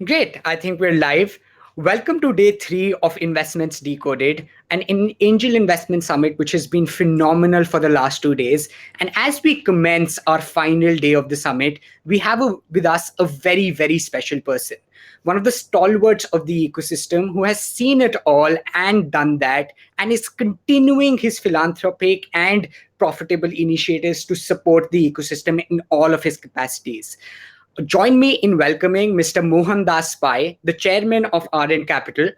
Great. I think we're live. Welcome to day three of Investments Decoded, angel investment summit, which has been phenomenal for the last 2 days. And as we commence our final day of the summit, we have with us a very, very special person, one of the stalwarts of the ecosystem who has seen it all and done that, and is continuing his philanthropic and profitable initiatives to support the ecosystem in all of his capacities. Join me in welcoming Mr. Mohandas Pai, the chairman of Ardent Capital,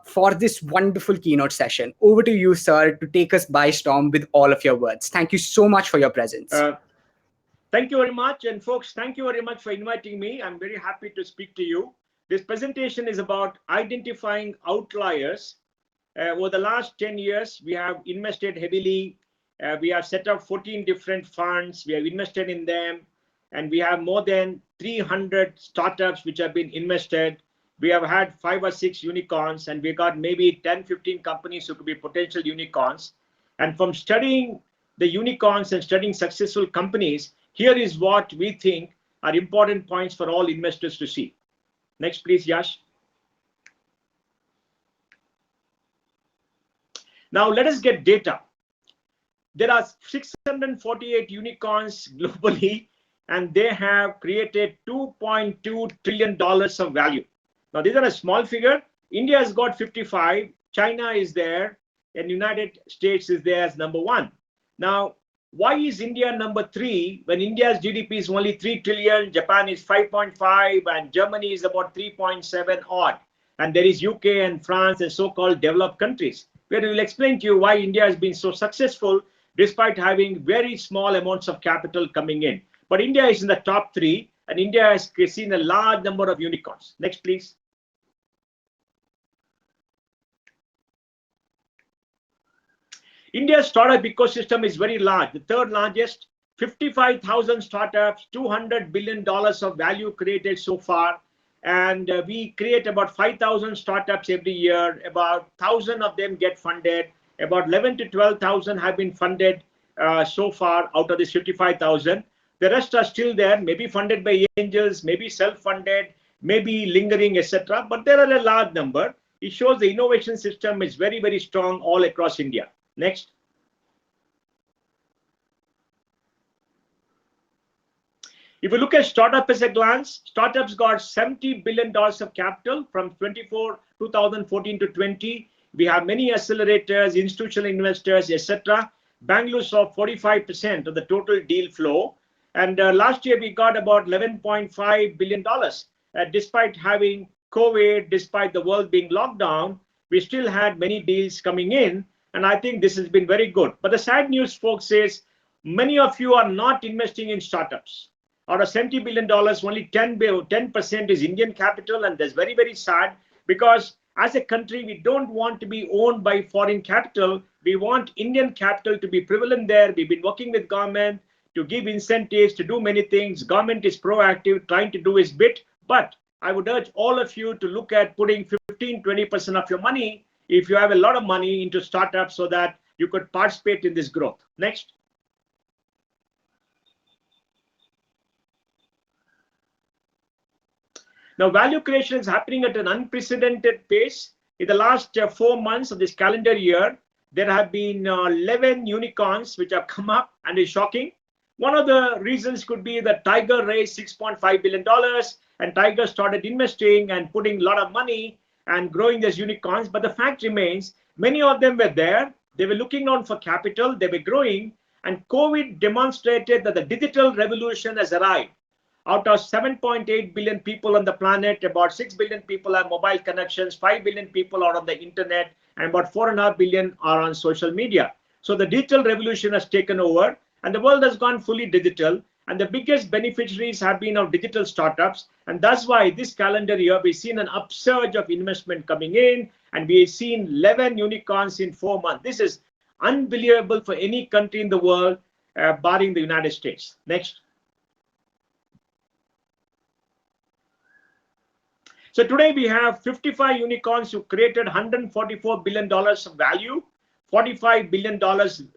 for this wonderful keynote session. Over to you, sir, to take us by storm with all of your words. Thank you so much for your presence. Thank you very much. And folks, thank you very much for inviting me. I'm very happy to speak to you. This presentation is about identifying outliers. Over the last 10 years, we have invested heavily. We have set up 14 different funds. We have invested in them. And we have more than 300 startups which have been invested. We have had 5 or 6 unicorns, and we got maybe 10, 15 companies who could be potential unicorns. And from studying the unicorns and studying successful companies, here is what we think are important points for all investors to see. Next, please, Yash. Now, let us get data. There are 648 unicorns globally, and they have created $2.2 trillion of value. Now, these are a small figure. India has got 55, China is there, and United States is there as number 1. Now, why is India number 3 when India's GDP is only 3 trillion, Japan is 5.5, and Germany is about 3.7 odd, and there is UK and France and so-called developed countries, where we will explain to you why India has been so successful despite having very small amounts of capital coming in. But India is in the top 3, and India has seen a large number of unicorns. Next, please. India's startup ecosystem is very large, the third largest, 55,000 startups, $200 billion of value created so far. And we create about 5,000 startups every year. About 1,000 of them get funded. About 11 to 12,000 have been funded so far out of this 55,000. The rest are still there, maybe funded by angels, maybe self-funded, maybe lingering, etc. But there are a large number. It shows the innovation system is very, very strong all across India. Next. If you look at startup as a glance, startups got $70 billion of capital from 2014 to 20. We have many accelerators, institutional investors, etc. Bangalore saw 45% of the total deal flow. And last year, we got about $11.5 billion. Despite having COVID, despite the world being locked down, we still had many deals coming in. And I think this has been very good. But the sad news, folks, is many of you are not investing in startups. Out of $70 billion, only 10% is Indian capital. And that's very, very sad, because as a country, we don't want to be owned by foreign capital. We want Indian capital to be prevalent there. We've been working with government to give incentives, to do many things. Government is proactive, trying to do its bit. But I would urge all of you to look at putting 15-20% of your money, if you have a lot of money, into startups so that you could participate in this growth. Next. Now, value creation is happening at an unprecedented pace. In the last 4 months of this calendar year, there have been 11 unicorns which have come up, and it's shocking. One of the reasons could be that Tiger raised $6.5 billion, and Tiger started investing and putting a lot of money and growing these unicorns. But the fact remains, many of them were there. They were looking out for capital. They were growing. And COVID demonstrated that the digital revolution has arrived. Out of 7.8 billion people on the planet, about 6 billion people have mobile connections, 5 billion people are on the internet, and about 4.5 billion are on social media. So the digital revolution has taken over, and the world has gone fully digital. And the biggest beneficiaries have been of digital startups. And that's why this calendar year, we've seen an upsurge of investment coming in, and we've seen 11 unicorns in 4 months. This is unbelievable for any country in the world, barring the United States. Next. So today we have 55 unicorns who created $144 billion of value. $45 billion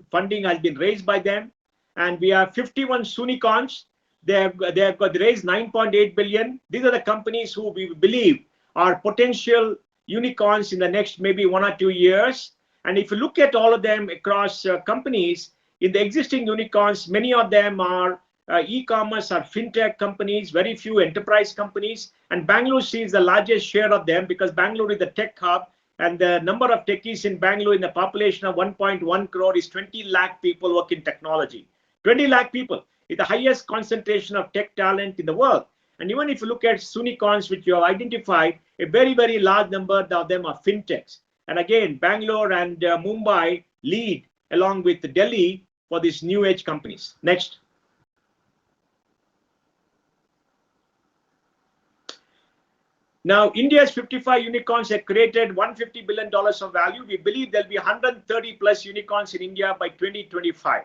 funding has been raised by them. And we have 51 unicorns. They have got raised 9.8 billion. These are the companies who we believe are potential unicorns in the next maybe 1 or 2 years. And if you look at all of them across companies, in the existing unicorns, many of them are e-commerce or fintech companies, very few enterprise companies. And Bangalore sees the largest share of them because Bangalore is the tech hub, and the number of techies in Bangalore in the population of 1.1 crore is 20 lakh people work in technology. 20 lakh people is the highest concentration of tech talent in the world. And even if you look at Sunicons, which you have identified, a very, very large number of them are fintechs. And again, Bangalore and Mumbai lead along with Delhi for these new age companies. Next. Now, India's 55 unicorns have created $150 billion of value. We believe there'll be 130 plus unicorns in India by 2025.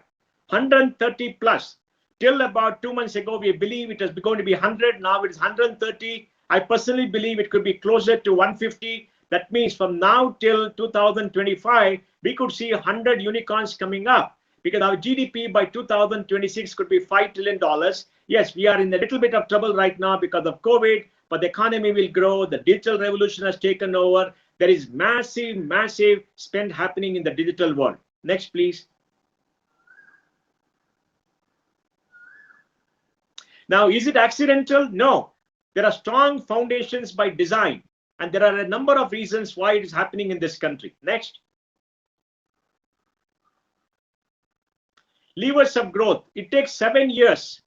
130 plus. Till about 2 months ago, we believe it was going to be 100. Now it's 130. I personally believe it could be closer to 150. That means from now till 2025, we could see 100 unicorns coming up, because our GDP by 2026 could be $5 trillion. Yes, we are in a little bit of trouble right now because of COVID, but the economy will grow. The digital revolution has taken over. There is massive, massive spend happening in the digital world. Next, please. Now, is it accidental? No. There are strong foundations by design, and there are a number of reasons why it is happening in this country. Next. Levers of growth. It takes 7 years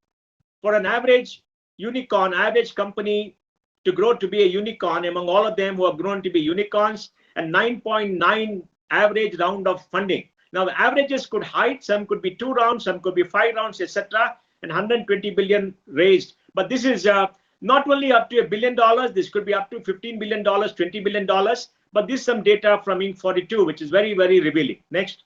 for an average unicorn, average company to grow to be a unicorn among all of them who have grown to be unicorns, and 9.9 average round of funding. Now, the averages could hide. Some could be 2 rounds, some could be 5 rounds, etc., and 120 billion raised. But this is not only up to $1 billion, this could be up to $15 billion, $20 billion. But this is some data from Inc. 42, which is very, very revealing. Next.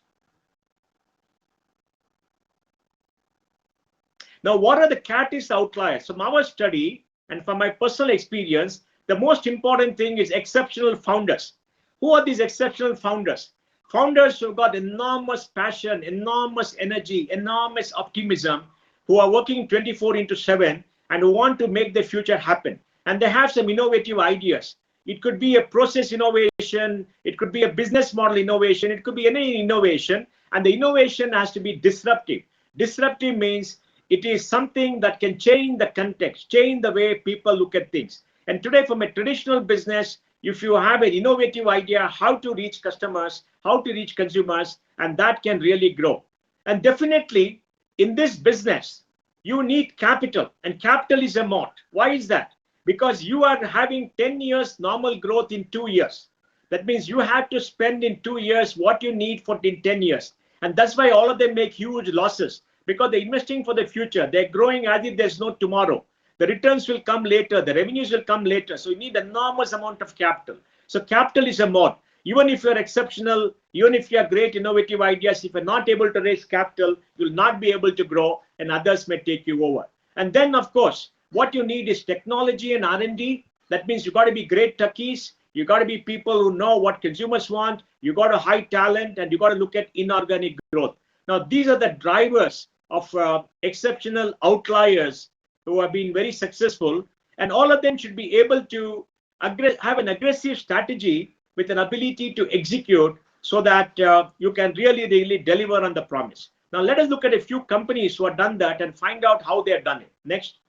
Now, what are the catalyst outliers? From our study and from my personal experience, the most important thing is exceptional founders. Who are these exceptional founders? Founders who've got enormous passion, enormous energy, enormous optimism, who are working 24/7 and who want to make the future happen. And they have some innovative ideas. It could be a process innovation, it could be a business model innovation, it could be any innovation, and the innovation has to be disruptive. Disruptive means it is something that can change the context, change the way people look at things. And today, from a traditional business, if you have an innovative idea how to reach customers, how to reach consumers, and that can really grow. And definitely, in this business, you need capital, and capital is a moat. Why is that? Because you are having 10 years normal growth in 2 years. That means you have to spend in 2 years what you need for in 10 years. And that's why all of them make huge losses, because they're investing for the future. They're growing as if there's no tomorrow. The returns will come later. The revenues will come later. So you need enormous amount of capital. So capital is a moat. Even if you're exceptional, even if you have great innovative ideas, if you're not able to raise capital, you'll not be able to grow, and others may take you over. And then, of course, what you need is technology and R&D. That means you got to be great techies. You got to be people who know what consumers want. You got to hire talent, and you got to look at inorganic growth. Now, these are the drivers of exceptional outliers who have been very successful, and all of them should be able to have an aggressive strategy with an ability to execute, so that you can really, really deliver on the promise. Now, let us look at a few companies who have done that and find out how they have done it. Next.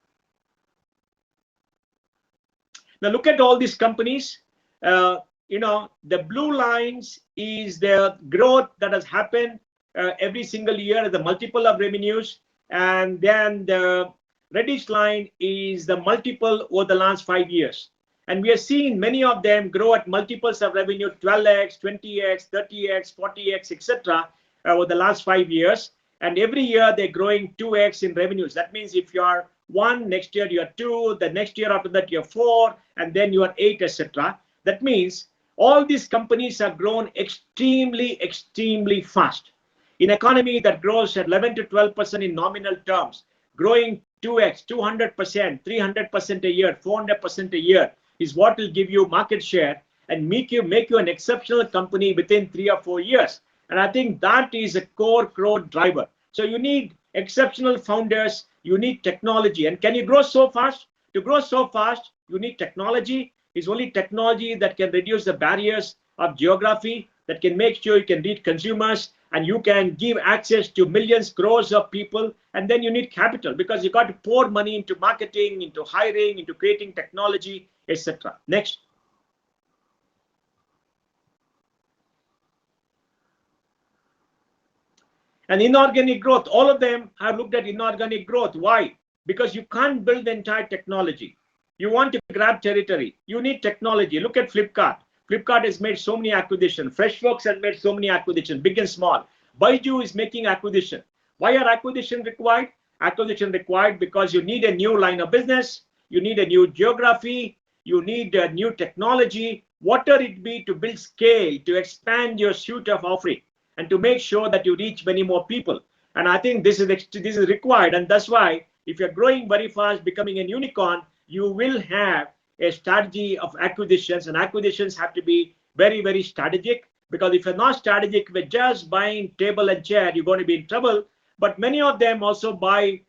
Now, look at all these companies. The blue lines is the growth that has happened every single year, the multiple of revenues, and then the reddish line is the multiple over the last 5 years. And we are seeing many of them grow at multiples of revenue, 12x, 20x, 30x, 40x, etc. Over the last 5 years. And every year they're growing 2x in revenues. That means if you are 1, next year you're 2, the next year after that you're 4, and then you are 8, etc. That means all these companies have grown extremely, extremely fast. In economy that grows at 11 to 12% in nominal terms, growing 2x, 200%, 300% a year, 400% a year, is what will give you market share and make you an exceptional company within 3 or 4 years. And I think that is a core growth driver. So you need exceptional founders, you need technology. And can you grow so fast? To grow so fast, you need technology. It's only technology that can reduce the barriers of geography, that can make sure you can reach consumers and you can give access to millions, crores of people. And then you need capital because you got to pour money into marketing, into hiring, into creating technology, etc. Next. And inorganic growth, all of them have looked at inorganic growth. Why? Because you can't build the entire technology. You want to grab territory. You need technology. Look at Flipkart. Flipkart has made so many acquisitions. Freshworks has made so many acquisitions, big and small. Baiju is making acquisition. Why are acquisition required? Acquisition required because you need a new line of business. You need a new geography. You need a new technology. Whatever it be to build scale, to expand your suite of offering, and to make sure that you reach many more people. And I think this is required. And that's why if you're growing very fast, becoming a unicorn, you will have a strategy of acquisitions. And acquisitions have to be very, very strategic. Because if you're not strategic with just buying table and chair, you're going to be in trouble. But many of them also buy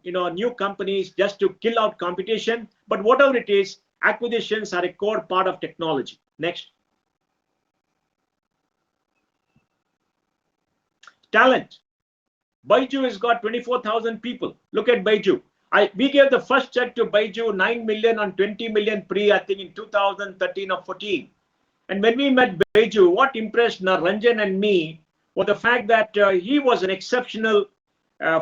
new companies just to kill out competition. But whatever it is, acquisitions are a core part of technology. Next. Talent. Baiju has got 24,000 people. Look at Baiju. We gave the first check to Baiju 9 million on 20 million pre, I think in 2013 or 14. And when we met Baiju, what impressed Naranjan and me was the fact that he was an exceptional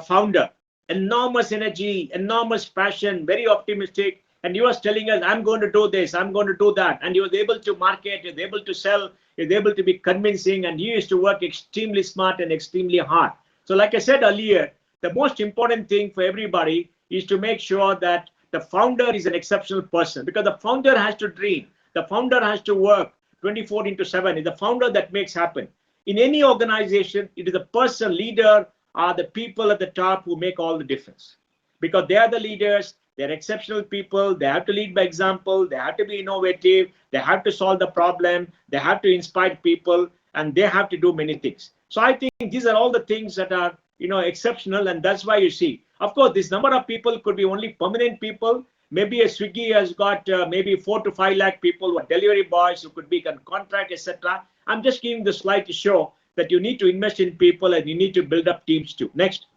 founder. Enormous energy, enormous passion, very optimistic. And he was telling us, I'm going to do this, I'm going to do that. And he was able to market, he was able to sell, he was able to be convincing, and he used to work extremely smart and extremely hard. So like I said earlier, the most important thing for everybody is to make sure that the founder is an exceptional person, because the founder has to dream. The founder has to work 24/7. It's the founder that makes happen. In any organization, it is the person, leader, are the people at the top who make all the difference. Because they are the leaders, they're exceptional people, they have to lead by example, they have to be innovative, they have to solve the problem, they have to inspire people, and they have to do many things. So I think these are all the things that are exceptional, and that's why you see. Of course, this number of people could be only permanent people. Maybe a Swiggy has got maybe 4 to 5 lakh people who are delivery boys who could be on contract, etc. I'm just giving the slide to show that you need to invest in people and you need to build up teams too. Next.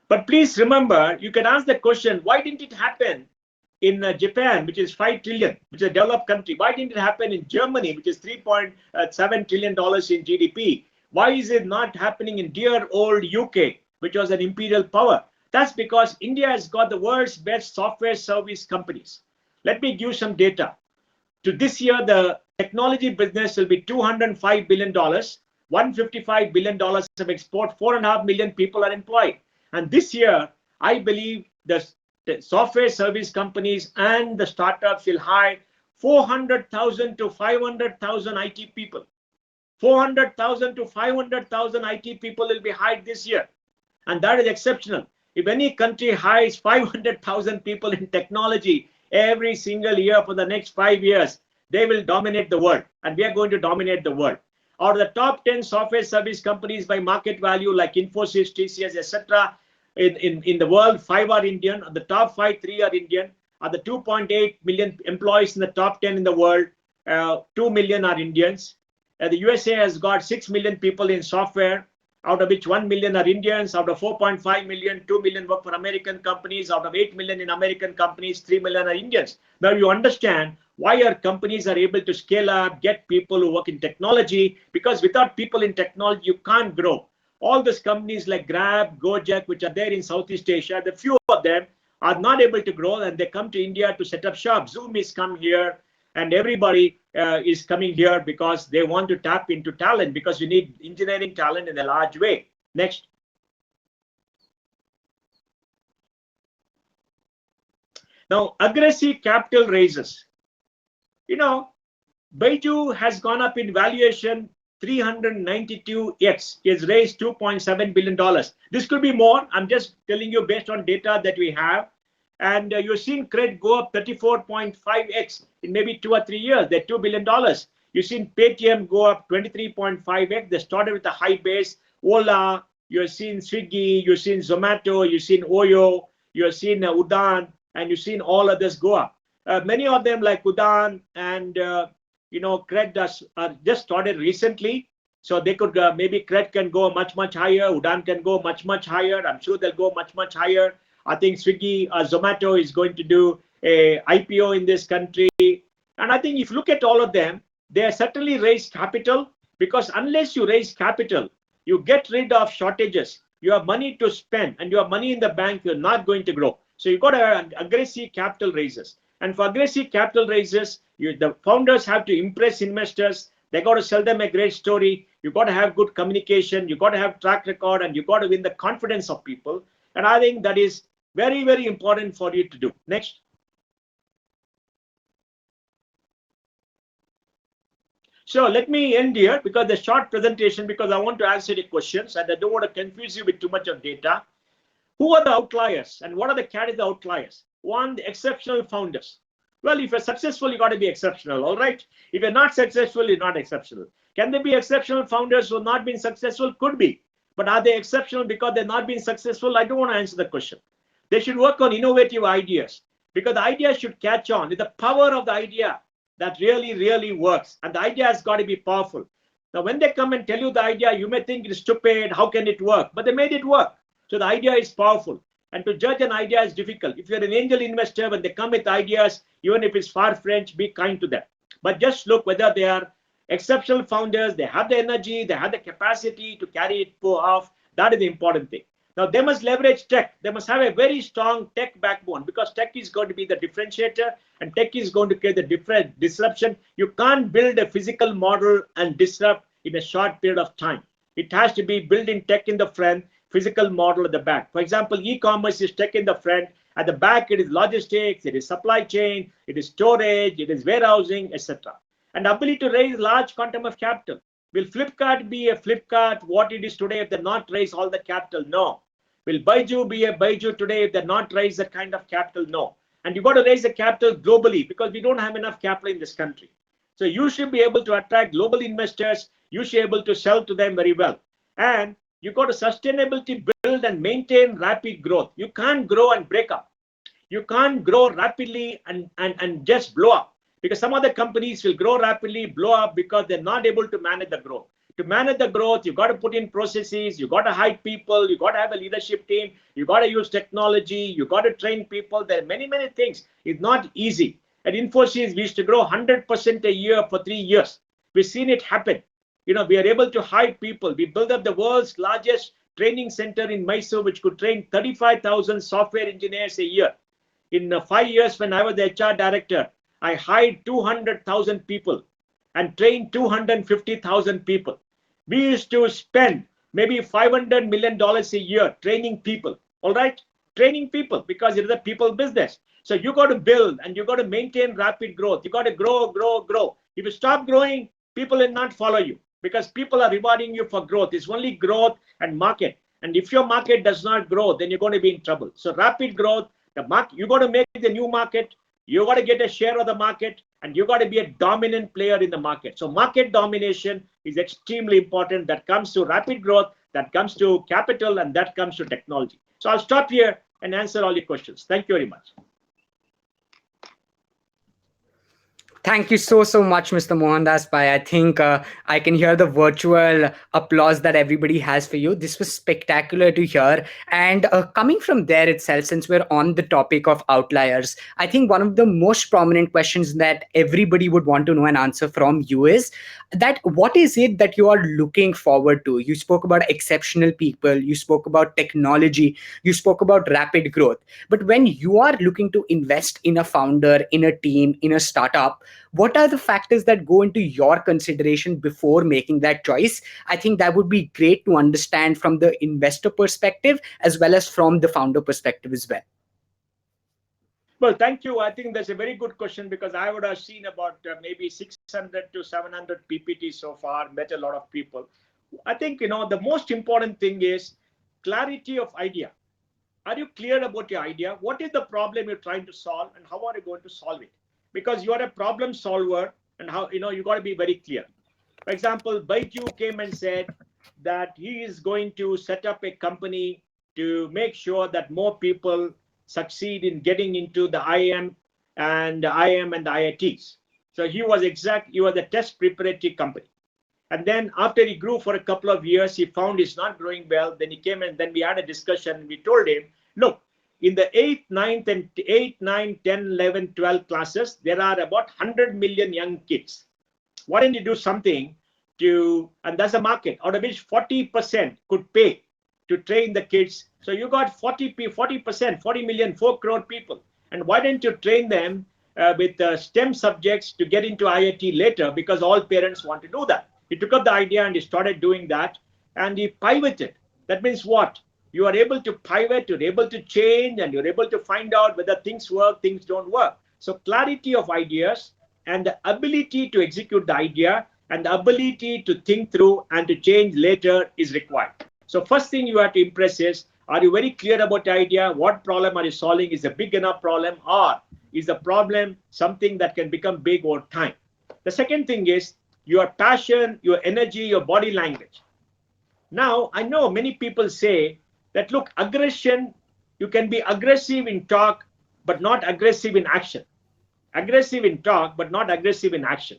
But please remember, you can ask the question, why didn't it happen in Japan, which is 5 trillion, which is a developed country? Why didn't it happen in Germany, which is $3.7 trillion in GDP? Why is it not happening in dear old UK, which was an imperial power? That's because India has got the world's best software service companies. Let me give some data. To this year, the technology business will be $205 billion, $155 billion of export, 4.5 million people are employed. And this year, I believe the software service companies and the startups will hire 400,000 to 500,000 IT people. 400,000 to 500,000 IT people will be hired this year. And that is exceptional. If any country hires 500,000 people in technology every single year for the next 5 years, they will dominate the world. And we are going to dominate the world. Out of the top 10 software service companies by market value, like Infosys, TCS, etc., in the world, 5 are Indian. The top 5, 3 are Indian. Of the 2.8 million employees in the top 10 in the world, 2 million are Indians. The USA has got 6 million people in software, out of which 1 million are Indians. Out of 4.5 million, 2 million work for American companies. Out of 8 million in American companies, 3 million are Indians. Now you understand why our companies are able to scale up, get people who work in technology, because without people in technology, you can't grow. All these companies like Grab, Gojek, which are there in Southeast Asia, the few of them are not able to grow, and they come to India to set up shop. Zoom is come here, and everybody is coming here because they want to tap into talent, because you need engineering talent in a large way. Next. Now, aggressive capital raises. Baiju has gone up in valuation 392x. He has raised $2.7 billion. This could be more. I'm just telling you based on data that we have. And you're seeing credit go up 34.5x in maybe 2 or 3 years. They're $2 billion. You've seen Paytm go up 23.5x. They started with a high base. Ola, you've seen Swiggy, you've seen Zomato, you've seen Oyo, you've seen Udan, and you've seen all others go up. Many of them like Udan and Cred just started recently. So they could maybe Cred can go much higher. Udan can go much higher. I'm sure they'll go much higher. I think Swiggy, Zomato is going to do a IPO in this country. And I think if you look at all of them, they certainly raised capital, because unless you raise capital, you get rid of shortages. You have money to spend and you have money in the bank, you're not going to grow. So you've got to aggressive capital raises. And for aggressive capital raises, the founders have to impress investors. They got to sell them a great story. You've got to have good communication. You've got to have track record, and you've got to win the confidence of people. And I think that is very, very important for you to do. Next. So let me end here because the short presentation, because I want to answer the questions and I don't want to confuse you with too much of data. Who are the outliers and what are the categories of outliers? One, the exceptional founders. Well, if you're successful, you got to be exceptional, all right? If you're not successful, you're not exceptional. Can there be exceptional founders who have not been successful? Could be. But are they exceptional because they've not been successful? I don't want to answer the question. They should work on innovative ideas because the idea should catch on. It's the power of the idea that really, really works. And the idea has got to be powerful. Now, when they come and tell you the idea, you may think it's stupid. How can it work? But they made it work. So the idea is powerful. And to judge an idea is difficult. If you're an angel investor, when they come with ideas, even if it's far-fetched, be kind to them. But just look whether they are exceptional founders, they have the energy, they have the capacity to carry it off. That is the important thing. Now, they must leverage tech. They must have a very strong tech backbone because tech is going to be the differentiator and tech is going to create the different disruption. You can't build a physical model and disrupt in a short period of time. It has to be built in tech in the front, physical model at the back. For example, e-commerce is tech in the front. At the back, it is logistics, it is supply chain, it is storage, it is warehousing, etc. And ability to raise large quantum of capital. Will Flipkart be a Flipkart what it is today if they not raise all the capital? No. Will Baiju be a Baiju today if they not raise that kind of capital? No. And you got to raise the capital globally because we don't have enough capital in this country. So you should be able to attract global investors. You should be able to sell to them very well. And you got to sustainability build and maintain rapid growth. You can't grow and break up. You can't grow rapidly and just blow up. Because some other companies will grow rapidly, blow up because they're not able to manage the growth. To manage the growth, you got to put in processes, you got to hire people, you got to have a leadership team, you got to use technology, you got to train people. There are many, many things. It's not easy. At Infosys, we used to grow 100% a year for 3 years. We've seen it happen. We are able to hire people. We built up the world's largest training center in Mysore, which could train 35,000 software engineers a year. In 5 years, when I was the HR director, I hired 200,000 people and trained 250,000 people. We used to spend maybe $500 million a year training people, all right? Training people because it is a people business. So you got to build and you got to maintain rapid growth. You got to grow. If you stop growing, people will not follow you because people are rewarding you for growth. It's only growth and market. And if your market does not grow, then you're going to be in trouble. So rapid growth, you got to make the new market. You got to get a share of the market and you got to be a dominant player in the market. So market domination is extremely important. That comes to rapid growth, that comes to capital, and that comes to technology. So I'll stop here and answer all your questions. Thank you very much. Thank you so much, Mr. Mohandas Pai. I think I can hear the virtual applause that everybody has for you. This was spectacular to hear. And coming from there itself, since we're on the topic of outliers, I think one of the most prominent questions that everybody would want to know an answer from you is that what is it that you are looking forward to? You spoke about exceptional people, you spoke about technology, you spoke about rapid growth. But when you are looking to invest in a founder, in a team, in a startup, what are the factors that go into your consideration before making that choice? I think that would be great to understand from the investor perspective as well as from the founder perspective as well. Well, thank you. I think that's a very good question because I would have seen about maybe 600 to 700 PPT so far, met a lot of people. I think, the most important thing is clarity of idea. Are you clear about your idea? What is the problem you're trying to solve and how are you going to solve it? Because you are a problem solver and how, you got to be very clear. For example, Baiju came and said that he is going to set up a company to make sure that more people succeed in getting into the IIM and the IITs. So he was a test preparatory company. And then after he grew for a couple of years, he found he's not growing well. Then he came and then we had a discussion. We told him, look, in the 8th, 9th, and 8, 9, 10, 11, 12 classes, there are about 100 million young kids. Why don't you do something and that's a market out of which 40% could pay to train the kids. So you got 40%, 40 million, 4 crore people. And why don't you train them with STEM subjects to get into IIT later, because all parents want to do that. He took up the idea and he started doing that, and he pivoted. That means what? You are able to pivot, you're able to change, and you're able to find out whether things work, things don't work. So clarity of ideas and the ability to execute the idea and the ability to think through and to change later is required. So first thing you have to impress is, are you very clear about the idea? What problem are you solving? Is a big enough problem, or is the problem something that can become big over time? The second thing is your passion, your energy, your body language. Now, I know many people say that, look, aggression, you can be aggressive in talk, but not aggressive in action. Aggressive in talk, but not aggressive in action,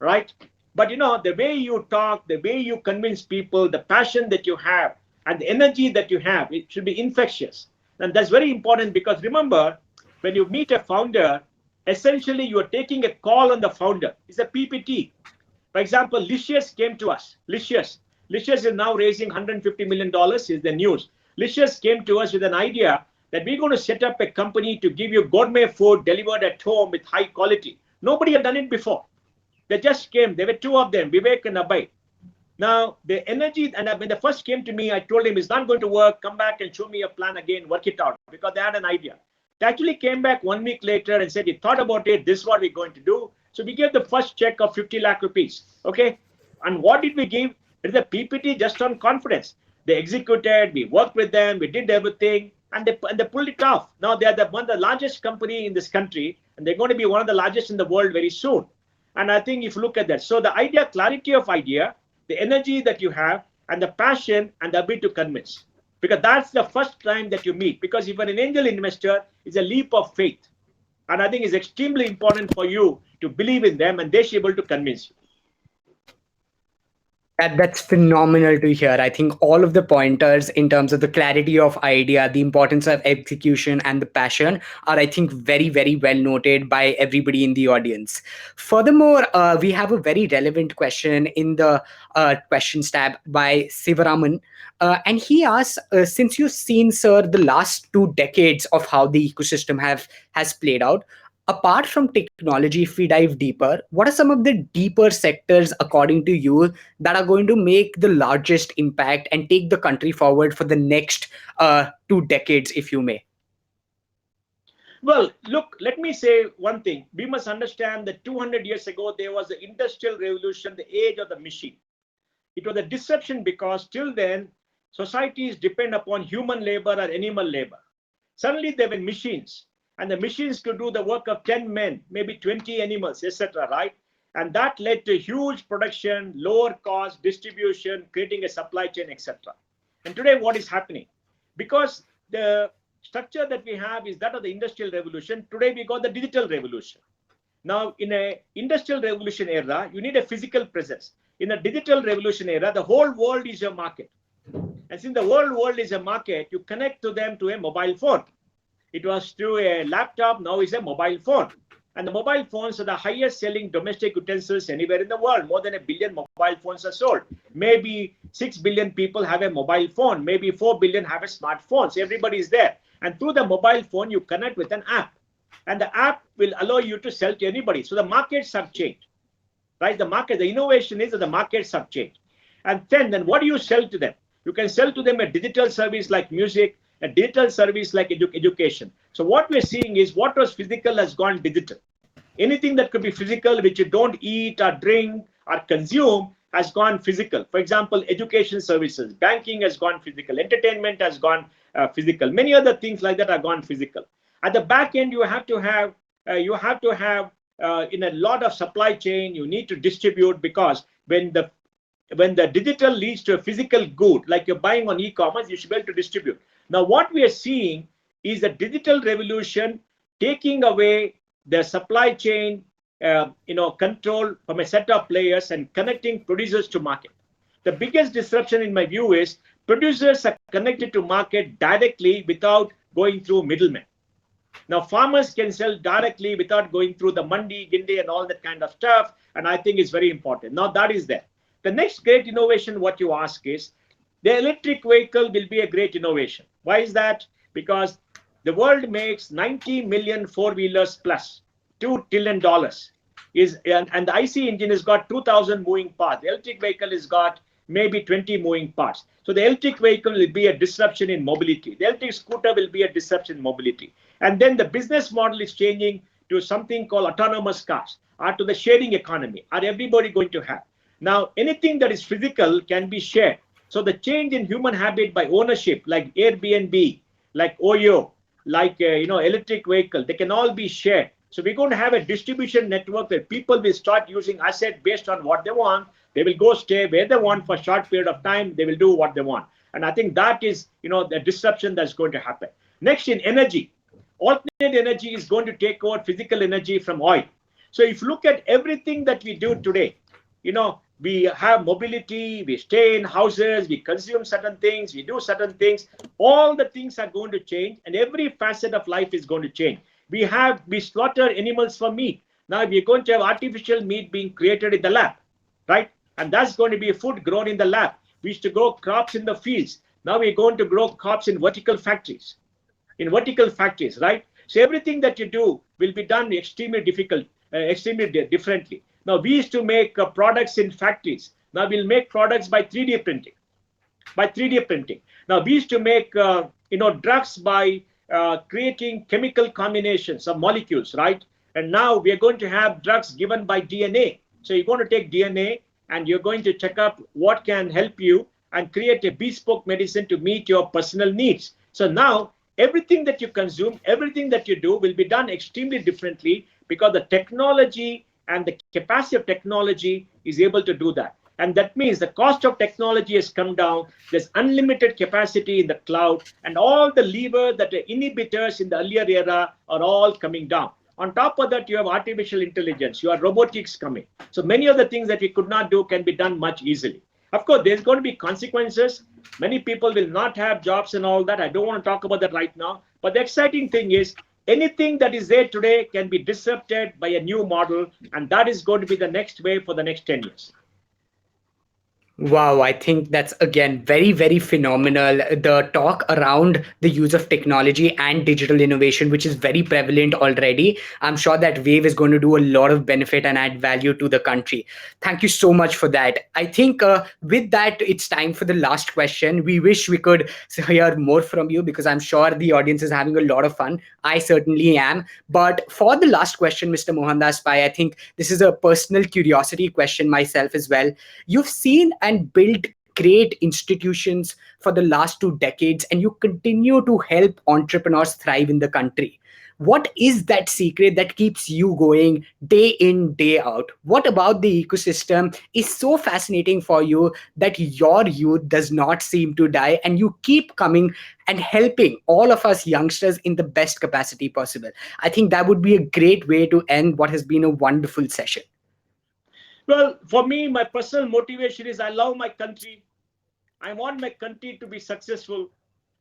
right? But the way you talk, the way you convince people, the passion that you have, and the energy that you have, it should be infectious. And that's very important, because remember, when you meet a founder, essentially you are taking a call on the founder. It's a PPT. For example, Licious came to us. Licious is now raising $150 million, is the news. Licious came to us with an idea that we're going to set up a company to give you gourmet food delivered at home with high quality. Nobody had done it before. They just came. There were two of them, Vivek and Abhay. Now, the energy, and when they first came to me, I told him, it's not going to work. Come back and show me your plan again, work it out, because they had an idea. They actually came back 1 week later and said, he thought about it, this is what we're going to do. So we gave the first check of 50 lakh rupees. Okay. And what did we give? It is a PPT just on confidence. They executed, we worked with them, we did everything, and they pulled it off. Now they are one of the largest company in this country, and they're going to be one of the largest in the world very soon. And I think if you look at that, so the idea, clarity of idea, the energy that you have, and the passion and the ability to convince, because that's the first time that you meet. Because if you're an angel investor, it's a leap of faith. And I think it's extremely important for you to believe in them, and they should be able to convince you. That's phenomenal to hear. I think all of the pointers in terms of the clarity of idea, the importance of execution, and the passion are, I think, very, very well noted by everybody in the audience. Furthermore, we have a very relevant question in the questions tab by Sivaraman. And he asks, since you've seen, sir, the last 2 decades of how the ecosystem has played out, apart from technology, if we dive deeper, what are some of the deeper sectors, according to you, that are going to make the largest impact and take the country forward for the next 2 decades, if you may? Well, look, let me say one thing. We must understand that 200 years ago, there was the Industrial Revolution, the age of the machine. It was a disruption because till then, societies depend upon human labor or animal labor. Suddenly, there were machines. And the machines could do the work of 10 men, maybe 20 animals, etc., right? And that led to huge production, lower cost, distribution, creating a supply chain, etc. And today, what is happening? Because the structure that we have is that of the Industrial Revolution, today we got the digital revolution. Now, in an Industrial Revolution era, you need a physical presence. In a digital revolution era, the whole world is your market. And since the whole world is a market, you connect to them to a mobile phone. It was through a laptop, now it's a mobile phone. And the mobile phones are the highest selling domestic utensils anywhere in the world. More than 1 billion mobile phones are sold. Maybe 6 billion people have a mobile phone. Maybe 4 billion have a smartphone. So everybody is there. And through the mobile phone, you connect with an app. And the app will allow you to sell to anybody. So the markets have changed, right? The innovation is that the markets have changed. And then what do you sell to them? You can sell to them a digital service like music, a digital service like education. So what we're seeing is what was physical has gone digital. Anything that could be physical, which you don't eat or drink or consume, has gone physical. For example, education services, banking has gone physical, entertainment has gone physical. Many other things like that have gone physical. At the back end, you have to have in a lot of supply chain, you need to distribute, because when the digital leads to a physical good, like you're buying on e-commerce, you should be able to distribute. Now, what we are seeing is the digital revolution taking away the supply chain, control from a set of players and connecting producers to market. The biggest disruption, in my view, is producers are connected to market directly without going through middlemen. Now, farmers can sell directly without going through the mandi, gindi, and all that kind of stuff. And I think it's very important. Now, that is there. The next great innovation, what you ask is, the electric vehicle will be a great innovation. Why is that? Because the world makes 90 million four-wheelers plus $2 trillion. And the IC engine has got 2,000 moving parts. The electric vehicle has got maybe 20 moving parts. So the electric vehicle will be a disruption in mobility. The electric scooter will be a disruption in mobility. And then the business model is changing to something called autonomous cars, or to the sharing economy. Are everybody going to have? Now, anything that is physical can be shared. So the change in human habit by ownership, like Airbnb, like Oyo, like electric vehicle, they can all be shared. So we're going to have a distribution network where people will start using asset based on what they want. They will go stay where they want for a short period of time. They will do what they want. And I think that is, the disruption that's going to happen. Next, in energy, alternate energy is going to take over physical energy from oil. So if you look at everything that we do today, we have mobility, we stay in houses, we consume certain things, we do certain things. All the things are going to change, and every facet of life is going to change. We slaughter animals for meat. Now we're going to have artificial meat being created in the lab, right? And that's going to be food grown in the lab. We used to grow crops in the fields. Now we're going to grow crops in vertical factories. Right? So everything that you do will be done extremely differently. Now we used to make products in factories. Now we'll make products by 3D printing. Now we used to make drugs by creating chemical combinations of molecules, right? And now we are going to have drugs given by DNA. So you're going to take DNA and you're going to check up what can help you and create a bespoke medicine to meet your personal needs. So now everything that you consume, everything that you do will be done extremely differently, because the technology and the capacity of technology is able to do that. And that means the cost of technology has come down. There's unlimited capacity in the cloud, and all the levers that are inhibitors in the earlier era are all coming down. On top of that, you have artificial intelligence, you have robotics coming. So many of the things that we could not do can be done much easily. Of course, there's going to be consequences. Many people will not have jobs and all that. I don't want to talk about that right now. But the exciting thing is, anything that is there today can be disrupted by a new model, and that is going to be the next wave for the next 10 years. Wow, I think that's again very, very phenomenal. The talk around the use of technology and digital innovation, which is very prevalent already. I'm sure that wave is going to do a lot of benefit and add value to the country. Thank you so much for that. I think with that, it's time for the last question. We wish we could hear more from you, because I'm sure the audience is having a lot of fun. I certainly am. But for the last question, Mr. Mohandas Pai, I think this is a personal curiosity question myself as well. You've seen and built great institutions for the last 2 decades, and you continue to help entrepreneurs thrive in the country. What is that secret that keeps you going day in, day out? What about the ecosystem is so fascinating for you that your youth does not seem to die, and you keep coming and helping all of us youngsters in the best capacity possible? I think that would be a great way to end what has been a wonderful session. Well, for me, my personal motivation is I love my country. I want my country to be successful.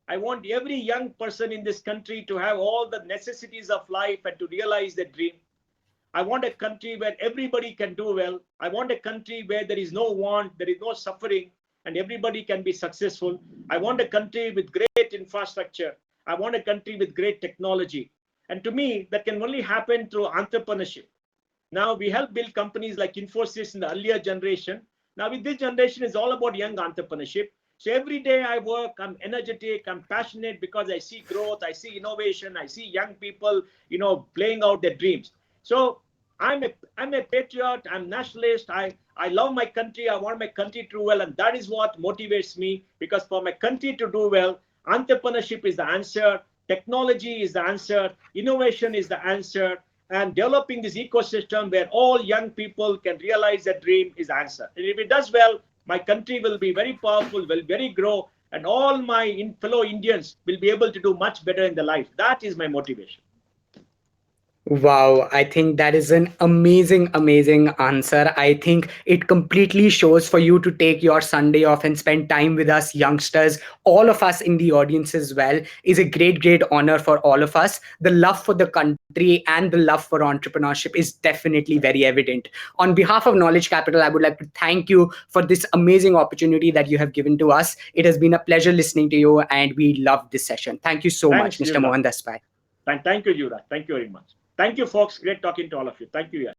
I want every young person in this country to have all the necessities of life and to realize their dream. I want a country where everybody can do well. I want a country where there is no want, there is no suffering, and everybody can be successful. I want a country with great infrastructure. I want a country with great technology. And to me, that can only happen through entrepreneurship. Now we help build companies like Infosys in the earlier generation. Now with this generation, it's all about young entrepreneurship. So every day I work, I'm energetic, I'm passionate, because I see growth, I see innovation, I see young people, playing out their dreams. So I'm a patriot, I'm nationalist, I love my country, I want my country to do well, and that is what motivates me, because for my country to do well, entrepreneurship is the answer, technology is the answer, innovation is the answer, and developing this ecosystem where all young people can realize their dream is the answer. And if it does well, my country will be very powerful, will very grow, and all my fellow Indians will be able to do much better in their life. That is my motivation. Wow, I think that is an amazing, amazing answer. I think it completely shows for you to take your Sunday off and spend time with us youngsters, all of us in the audience as well, is a great, great honor for all of us. The love for the country and the love for entrepreneurship is definitely very evident. On behalf of Knowledge Capital, I would like to thank you for this amazing opportunity that you have given to us. It has been a pleasure listening to you, and we loved this session. Thank you so much, Thanks, Mr. Yuvraj. Mohandas Pai. Thank you, Yuvraj. Thank you very much. Thank you, folks. Great talking to all of you. Thank you, Yash.